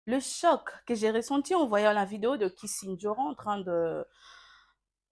Le choc que j'ai ressenti en voyant la vidéo de Kissinger en train de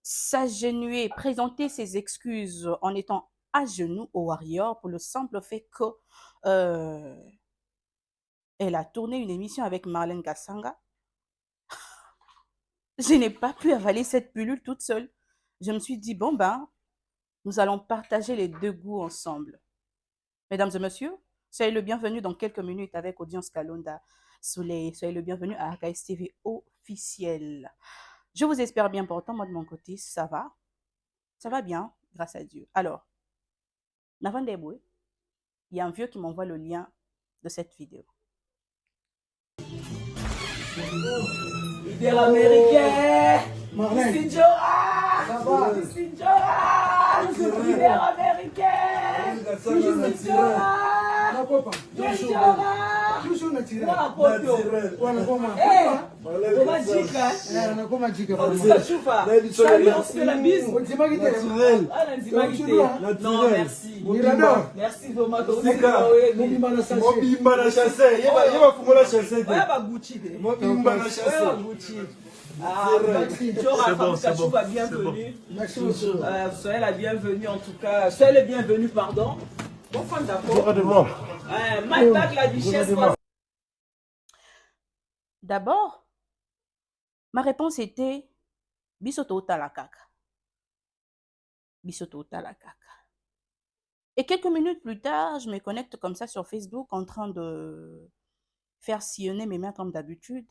s'agenouiller, présenter ses excuses en étant à genoux au Warrior pour le simple fait que euh, elle a tourné une émission avec Marlène Gassanga. Je n'ai pas pu avaler cette pilule toute seule. Je me suis dit, bon ben, nous allons partager les deux goûts ensemble. Mesdames et messieurs, soyez le bienvenu dans quelques minutes avec Audience Kalonda Soleil. Soyez le bienvenu à AKS TV officiel. Je vous espère bien portant. Moi de mon côté, ça va. Ça va bien, grâce à Dieu. Alors, Navan Deboué, il y a un vieux qui m'envoie le lien de cette vidéo. Leader américain, Kissinger, leader américain, toujours naturel. Non, merci. Merci vraiment. Soyez la bienvenue en tout cas. Soyez les bienvenus, pardon. Bon, d'accord. La duchesse. D'abord, ma réponse était Bisoto Talakaka. Bisoto Talakaka. Et quelques minutes plus tard, je me connecte comme ça sur Facebook en train de faire sillonner mes mains comme d'habitude.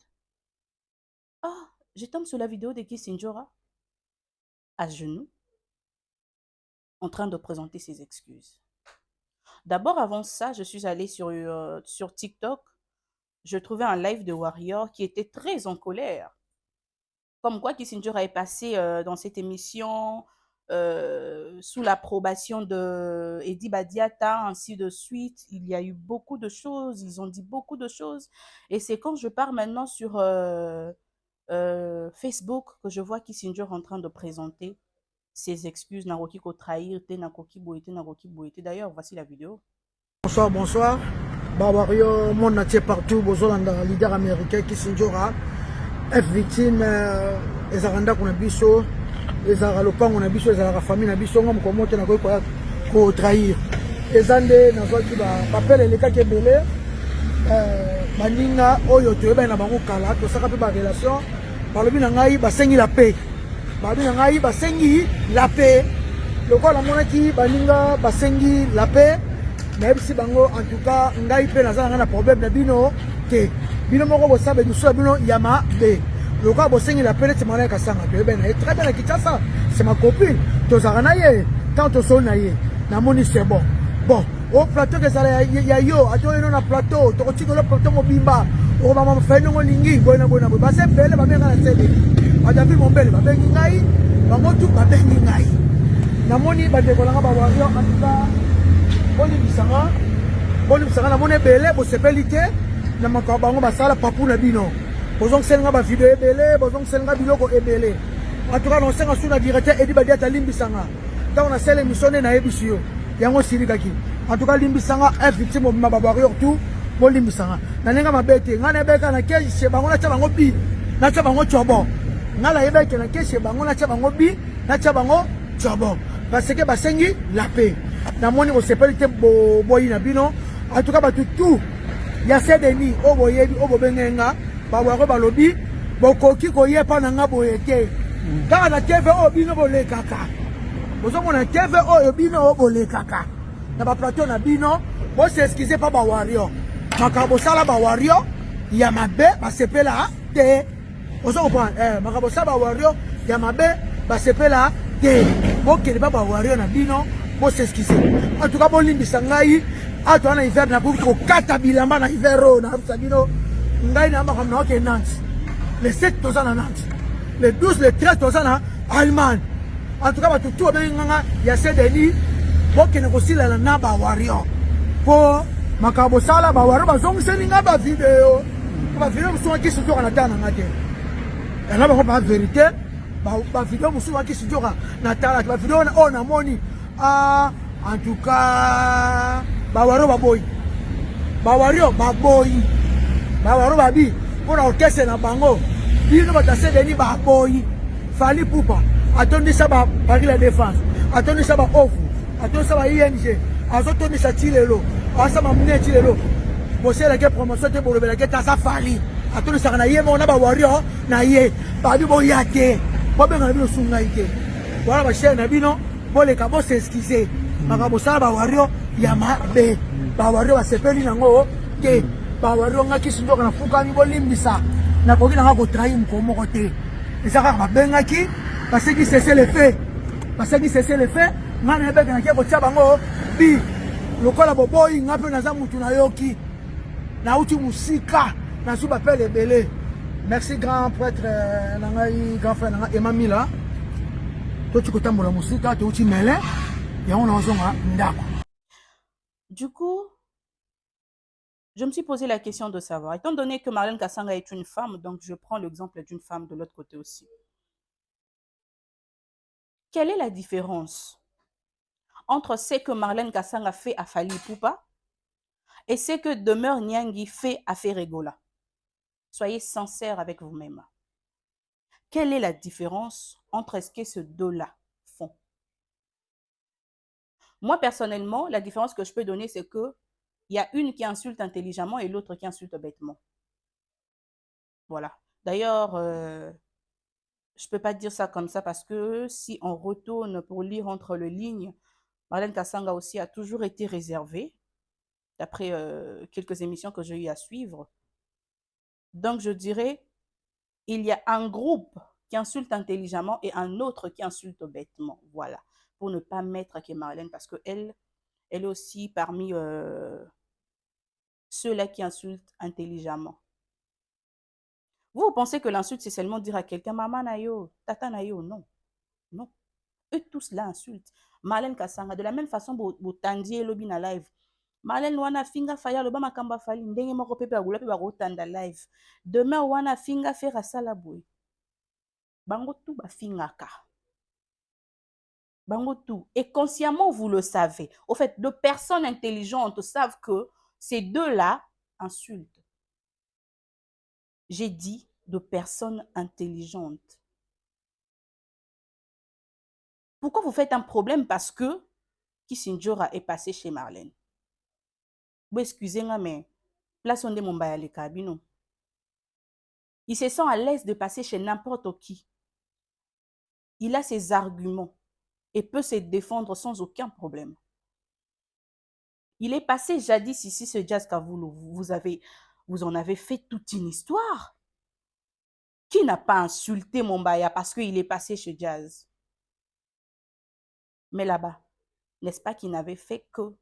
Ah, je tombe sur la vidéo de Kissinger à genoux, en train de présenter ses excuses. D'abord, avant ça, je suis allée sur TikTok. Je trouvais un live de Warrior qui était très en colère. Comme quoi Kissinger est passé dans cette émission sous l'approbation de Eddie Badiata, ainsi de suite. Il y a eu beaucoup de choses, ils ont dit beaucoup de choses. Et c'est quand je pars maintenant sur Facebook que je vois Kissinger en train de présenter ses excuses. Naroki ko trahir, te nakoki boete, nakoki boete. D'ailleurs, voici la vidéo. Bonsoir, bonsoir. Bawario, mon entier partout, besoin d'un leader américain Kissinger, F victime, les aranda qu'on a biso, les aralopan qu'on a biso, les arafamines, biso, on comment on a quoi trahir. Les andés, dans votre papel, les cas qui est belé, Maninga, Oyo, tu es bien à Bangokala, tout ça, la relation, par le binangaï, basengi la paix. Babinangaï, basengi la paix. Le quoi la monarchie, Baninga, basengi la paix. Même si bango en tout cas ngai pe nazana na problème na bino ke bino moko bo sabe du so bino yama be le quoi bo sengi la pele te mala ka sanga pe ben très bien ki ça c'est ma copine to zarana ye tant to so na ye na moni c'est bon au plateau que ça ya yo ato no na plateau to ko tiko le plateau mo bimba o mama fa no lingi bona ba se pele ba menga na sebe ba davi mon belle ba bengi ngai ba motu ba bengi ngai na moni ba de ko langa ba wa yo en tout cas Bonibisanga na mone belé bo sepelité na makaba bango basala papu na bino bozong senga ba video ebele bozong senga biloko ebele en tout cas non senga suna directeur Edi Badiata limbisanga ta na sele misone na ebisio yango sirikaki en tout cas limbisanga est victime au mababario tout bo limbisanga na nenga mabete ngana beka na keji se bango na cha bango bi na cha bango chobo ngala yebeke na keji bango na cha bango bi na cha bango chobo parce que basengi la paix na moni ko sepelité boyi na bino en tout cas ba tout ya sedeni o boyebi o bobenga ba wako balobi bokoki ko yepa na nga boyete kaka na TV o bino bole kaka bozo mona TV o bino o bole kaka na ba plateau na bino bo se excuser pa ba Warrior makabo sala ba Warrior ya mabe ba sepela te bozo comprendre makabo sala ba Warrior ya mabe ba sepela te bo kele ba Warrior na bino bo se excuser en tout cas bo limbisa ngai ato na hiver na ko kata bilamba na hiver na sabino ngai na makam na ke Nantes les 7 ans na Nantes les 12 les 13 ans na Allemagne en tout cas ba tout ba nganga ya sedeni boke na ko sila na ba Warrior po makabo sala ba Warrior ba zong seninga ba video musu ki su na tana ngate na ba ko ba vérité ba video musu ki su na tana ba video na moni en tout cas Bawaro baboy Bawaro baboy Bawaro babi mpona orchestre na bango bino bato asedeni baboyi Fally Ipupa atondisa Paris la Défense atondisa baovu atondisa baING azotondisa ti lelo asama mune ti lelo boselaki promotion te bolobelaki taza Fally atondisaka na ye moko na bawario na ye babi boya te bobengana bino sungai te wana bashere na bino boleka boseskize maka bosala bawario ya mabe bawario basepeli nango te bawario ngaki sindoka na fukami bolimbisa nakoki nanga kotrahi moko moko te eza kaka babengaki basengi cesse le fait ngai nayebekenaki kotia bango bi lokola boboyi nga mpe naza mutu nayoki nauti musika nazwi bapele ebele. Merci grand prêtre na ngai grand frère na ngai Emamila toti kotambola musika touti mele yango nazonga ndako. Du coup, je me suis posé la question de savoir, étant donné que Marlène Kasanga est une femme, donc je prends l'exemple d'une femme de l'autre côté aussi. Quelle est la différence entre ce que Marlène Kasanga fait à Fally Ipupa et ce que Demeure Nyangi fait à Ferregola? Soyez sincères avec vous-même. Quelle est la différence entre ce que ces deux-là font? Moi, personnellement, la différence que je peux donner, c'est que il y a une qui insulte intelligemment et l'autre qui insulte bêtement. Voilà. D'ailleurs, je ne peux pas dire ça comme ça parce que si on retourne pour lire entre les lignes, Marlène Kasanga aussi a toujours été réservée, d'après quelques émissions que j'ai eu à suivre. Donc, je dirais, il y a un groupe qui insulte intelligemment et un autre qui insulte bêtement. Voilà. Pour ne pas mettre que Marlène, parce qu'elle est aussi parmi ceux-là qui insultent intelligemment. Vous pensez que l'insulte, c'est seulement dire à quelqu'un, maman nayo, tata nayo. Non. Non. Eux tous là insultent. Marlène Kasanga, de la même façon, vous tendiez le bin live. Marlène wana finga faya le bama kamba fali ndenge moko pepe agula pe bagotanda live. Demain wana finga faire sala boy. Bango tout ba fingaka. Bango tout. Et consciemment, vous le savez. Au fait, de personnes intelligentes savent que ces deux-là insultent. J'ai dit de personnes intelligentes. Pourquoi vous faites un problème? Parce que Kisinjora est passé chez Marlène. Vous excusez-moi, mais place on mon les cabinets. Il se sent à l'aise de passer chez n'importe qui. Il a ses arguments et peut se défendre sans aucun problème. Il est passé jadis ici, ce Jazz Kavulu. Vous en avez fait toute une histoire. Qui n'a pas insulté Mombaya parce qu'il est passé chez Jazz? Mais là-bas, n'est-ce pas qu'il n'avait fait que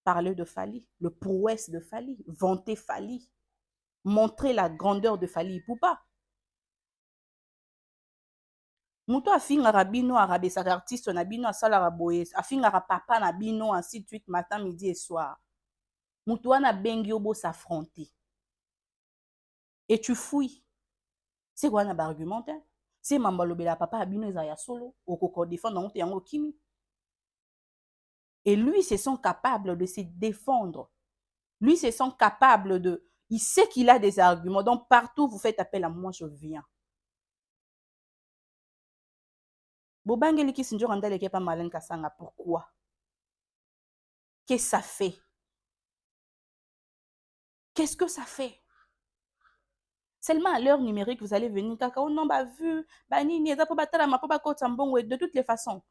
parler de Fally, le prouesse de Fally, vanter Fally, montrer la grandeur de Fally Ipupa. Muto afingara bino arabesaka artiste na bino asalara boye, afingara papa na bino ainsi de suite matin, midi et soir. Muto wana bengi obo s'affronter. Et tu fouilles. C'est quoi un argumentaire? C'est mambalobela papa abino ezaya solo, okoko défendre honte yango kimi. Et lui, se sent capable de se défendre. Lui, se sent capable de... Il sait qu'il a des arguments. Donc, partout, vous faites appel à moi, je viens. Bobangeli Kisinjo Randale qui est pas Marlène Kasanga. Pourquoi? Qu'est-ce que ça fait? Qu'est-ce que ça fait? Seulement à l'heure numérique, vous allez venir, on n'a vu, de toutes les façons.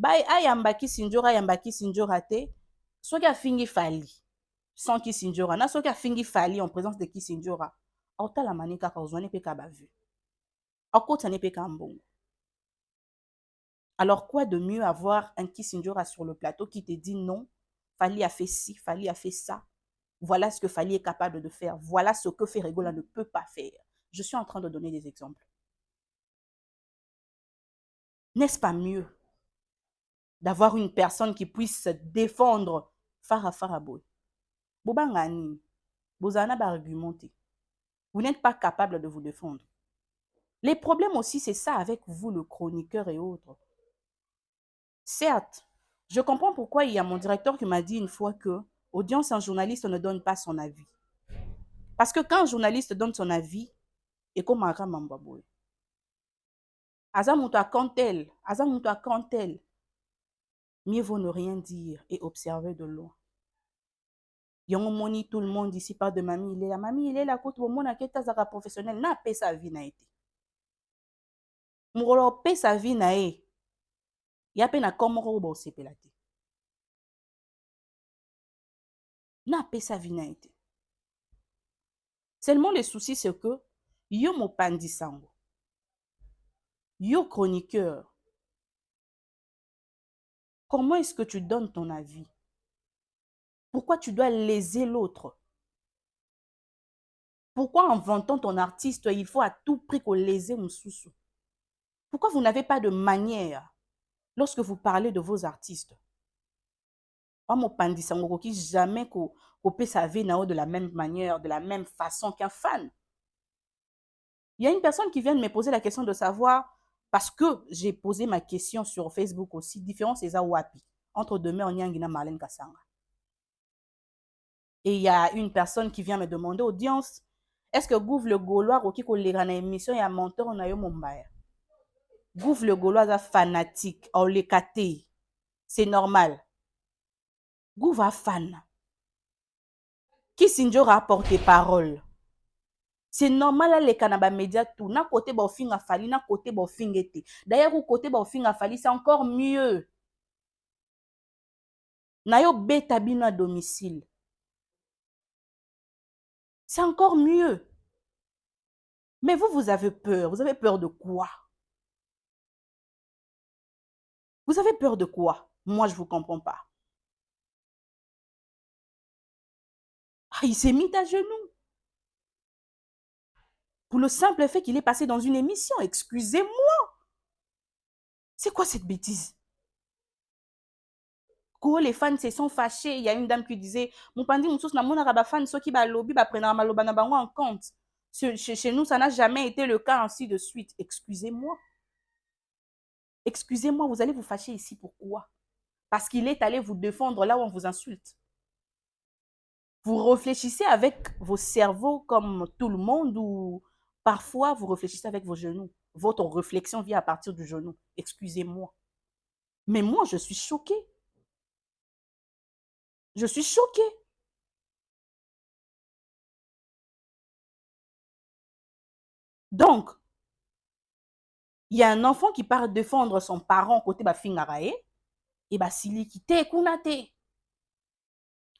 Ayamba Kisinjora, Ayamba Kisinjora te, soit qu'il a fini Fally, sans Kisinjora, na soit qu'il a fini Fally en présence de Kisinjora. Autant la manika kauzwane pe kabavu. Autant ne pe kambongo. Alors quoi de mieux avoir un Kisinjora sur le plateau qui te dit non, Fally a fait ci, Fally a fait ça. Voilà ce que Fally est capable de faire. Voilà ce que Ferregola ne peut pas faire. Je suis en train de donner des exemples. N'est-ce pas mieux d'avoir une personne qui puisse se défendre Faraboy? Bobangani, Bozana va argumenter. Vous n'êtes pas capable de vous défendre. Les problèmes aussi, c'est ça avec vous, le chroniqueur et autres. Certes, je comprends pourquoi il y a mon directeur qui m'a dit une fois que audience, un journaliste ne donne pas son avis. Parce que quand un journaliste donne son avis, et comme un Mambaboy, Azamuto à quand elle, mieux vaut ne rien dire et observer de loin. Yongo moni tout le monde ici parle de mamie, il est là. Mamie, il est là, quand tout le monde a été professionnel, n'a pas sa vie n'a été. Mourola paie sa vie n'a été. Ya pe na komoro bo sepelate. N'a pas sa vie n'a été. Seulement le souci c'est que yo mo pandi sango. Yo chroniqueur. Comment est-ce que tu donnes ton avis? Pourquoi tu dois léser l'autre? Pourquoi en vantant ton artiste, il faut à tout prix qu'on lésé Moussoussou? Pourquoi vous n'avez pas de manière lorsque vous parlez de vos artistes? Moi, pandi sango qui jamais qu'on peut sa vie de la même manière, de la même façon qu'un fan. Il y a une personne qui vient de me poser la question de savoir, parce que j'ai posé ma question sur Facebook aussi, différence est à Wapi, entre Demeure Nyangina et Marlène Kassanga. Et il y a une personne qui vient me demander, audience, est-ce que Gouv le Gaulois, qui a une émission, il y a un mentor, on a eu Mumbai. Gouv le Gaulois est fanatique, on les caté. C'est normal. Gouv a fan. Qui s'injure à porter parole. C'est normal les canaba médias tout na côté ba finga fali na côté ba fingete. D'ailleurs au côté ba finga fali c'est encore mieux. Na yo beta bino à domicile. C'est encore mieux. Mais vous avez peur. Vous avez peur de quoi? Vous avez peur de quoi? Moi je vous comprends pas. Ah, il s'est mis à genoux. Pour le simple fait qu'il est passé dans une émission. Excusez-moi. C'est quoi cette bêtise? Quand les fans se sont fâchés, il y a une dame qui disait mon pandi moussous na mona raba fan ceux qui ba lobby ba prendre maloba na bango en compte. Chez nous ça n'a jamais été le cas ainsi de suite. Excusez-moi. Excusez-moi, vous allez vous fâcher ici pourquoi? Parce qu'il est allé vous défendre là où on vous insulte. Vous réfléchissez avec vos cerveaux comme tout le monde ou parfois vous réfléchissez avec vos genoux. Votre réflexion vient à partir du genou. Excusez-moi. Mais moi, je suis choquée. Je suis choquée. Donc, il y a un enfant qui part défendre son parent côté ba fingarae et ba sili qui te kuna te.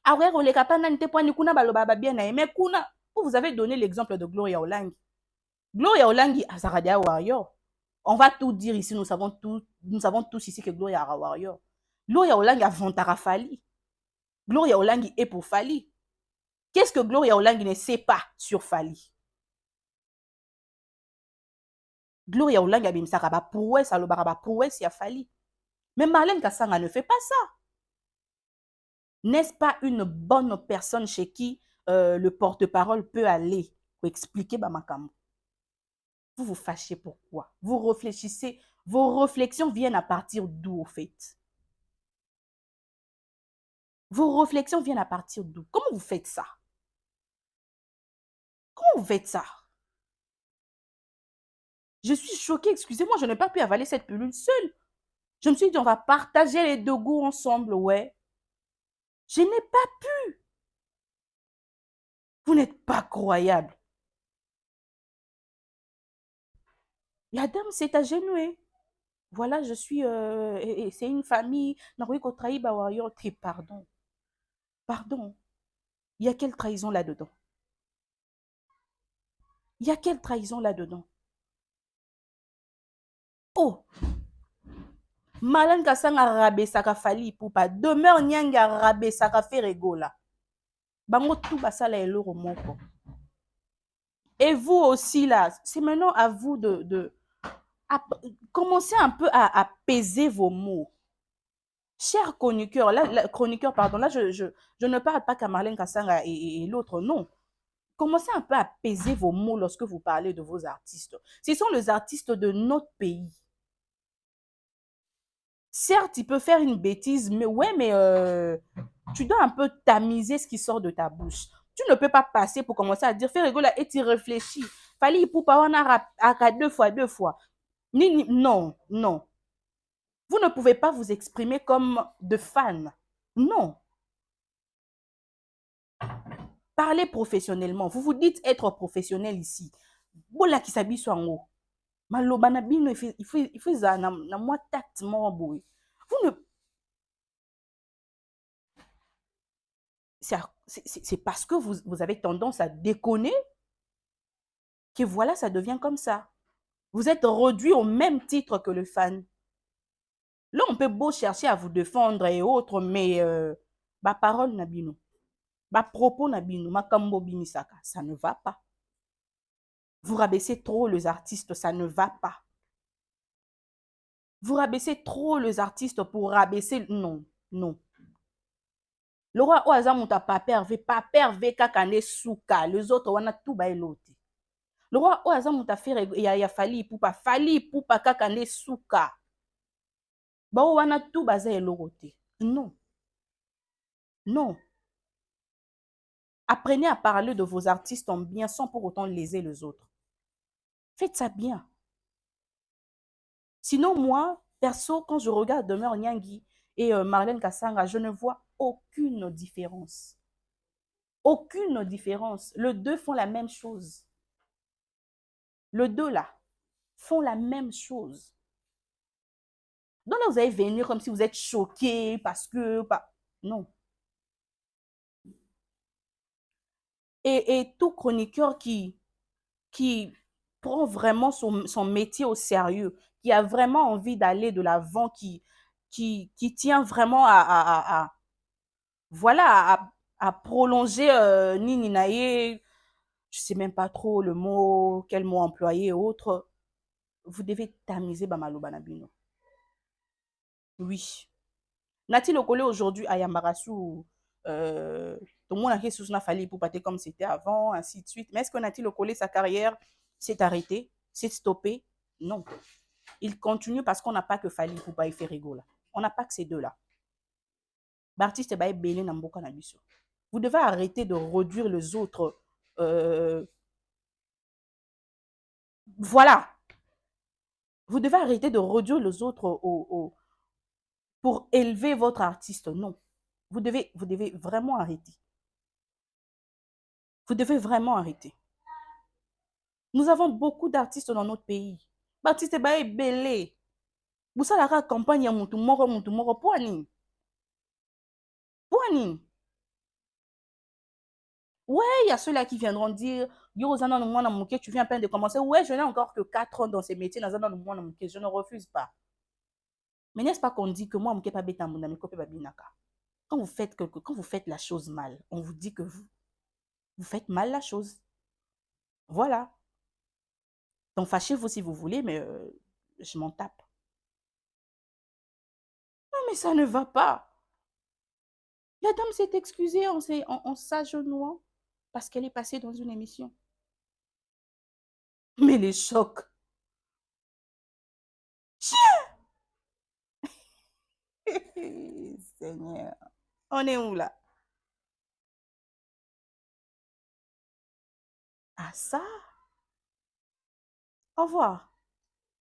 Awere ole kapana nte poani kuna baloba ba bien na mais kuna. Vous avez donné l'exemple de Gloria Olangi. Gloria Olangi Azaradia Warrior. On va tout dire ici, nous savons tous ici que Gloria a Warrior. Gloria Olangi a Vantara Fali. Gloria Olangi est pour Fali. Qu'est-ce que Gloria Olangi ne sait pas sur Fali? Gloria Olangi a bimsaka ba prouesse, alobara ba prouesse ya Fali. Mais Marlène Kassanga ne fait pas ça. N'est-ce pas une bonne personne chez qui le porte-parole peut aller pour expliquer Bamakambo? Vous vous fâchez pourquoi? Vous réfléchissez. Vos réflexions viennent à partir d'où au fait? Vos réflexions viennent à partir d'où? Comment vous faites ça? Comment vous faites ça? Je suis choquée, excusez-moi, je n'ai pas pu avaler cette pilule seule. Je me suis dit, on va partager les deux goûts ensemble, ouais. Je n'ai pas pu. Vous n'êtes pas croyable. La dame s'est agenouée. Voilà, je suis... c'est une famille. Pardon. Pardon. Il y a quelle trahison là-dedans? Il y a quelle trahison là-dedans? Oh! Marlène Kassanga rabé saka Fali Poupa. Demeure Nyanga rabé saka Ferregola. Bango tout basala eloro moko. Et vous aussi là, c'est maintenant à vous de commencer un peu à peser vos mots. Cher chroniqueur, chroniqueur, pardon, là je ne parle pas qu'à Marlène Kassanga et l'autre, non. Commencez un peu à peser vos mots lorsque vous parlez de vos artistes. Ce sont les artistes de notre pays. Certes, il peut faire une bêtise, mais ouais, mais tu dois un peu tamiser ce qui sort de ta bouche. Tu ne peux pas passer pour commencer à dire, fais rigoler et tu réfléchis. Fallait pour pas on a deux fois. Non, non. Vous ne pouvez pas vous exprimer comme de fan. Non. Parlez professionnellement. Vous vous dites être professionnel ici. Bola qui s'habille sur en haut. Maloba na bino il faut ça na moi tact mo boy. Vous ne c'est parce que vous avez tendance à déconner que voilà, ça devient comme ça. Vous êtes réduit au même titre que le fan. Là, on peut beau chercher à vous défendre et autres, mais ma parole nabino, ma propos nabino, ma kambo bimisaka, ça ne va pas. Vous rabaissez trop les artistes, ça ne va pas. Vous rabaissez trop les artistes pour rabaisser. Non, non. Le roi Oaza Mouta pas pervé kakane souka, les autres wana tout ba eloti. Le roi Oaza Mouta fait ya fali poupa kakane souka. Ba wana tout baza elorote. Non. Non. Apprenez à parler de vos artistes en bien sans pour autant léser les autres. Faites ça bien. Sinon, moi, perso, quand je regarde Demeure Nyangui et Marlène Kassanga, je ne vois aucune différence. Aucune différence. Les deux font la même chose. Les deux là font la même chose. Donc là, vous allez venir comme si vous êtes choqué parce que... Non. Et tout chroniqueur qui prend vraiment son métier au sérieux, qui a vraiment envie d'aller de l'avant, qui tient vraiment voilà, à prolonger Nini Naye, je ne sais même pas trop le mot, quel mot employer et autres, vous devez tamiser Bamaloba Nabino. Oui. Nati Lokole aujourd'hui à Yambarasu, tout le monde a fait n'a fallu pour partir comme c'était avant, ainsi de suite. Mais est-ce que Nati Lokole, sa carrière s'est arrêtée, s'est stoppée? Non. Il continue parce qu'on n'a pas que Fali pour pas y faire rigoler. On n'a pas que ces deux-là. L'artiste est belé na mboka na biso. Vous devez arrêter de réduire les autres. Voilà. Vous devez arrêter de réduire les autres pour élever votre artiste. Non. Vous devez vraiment arrêter. Vous devez vraiment arrêter. Nous avons beaucoup d'artistes dans notre pays. L'artiste est belé. Vous savez la campagne ya mutu moro poani. Poani. Ouais, il y a ceux-là qui viendront dire, yo, tu viens à peine de commencer. Ouais, je n'ai encore que 4 ans dans ces métiers. Je ne refuse pas. Mais n'est-ce pas qu'on dit que moi, pas quand vous faites la chose mal, on vous dit que vous faites mal la chose. Voilà. Donc, fâchez-vous si vous voulez, mais je m'en tape. Non, mais ça ne va pas. La dame s'est excusée en s'agenouillant parce qu'elle est passée dans une émission. Mais les chocs. Seigneur. On est où là? Ah ça? Au revoir.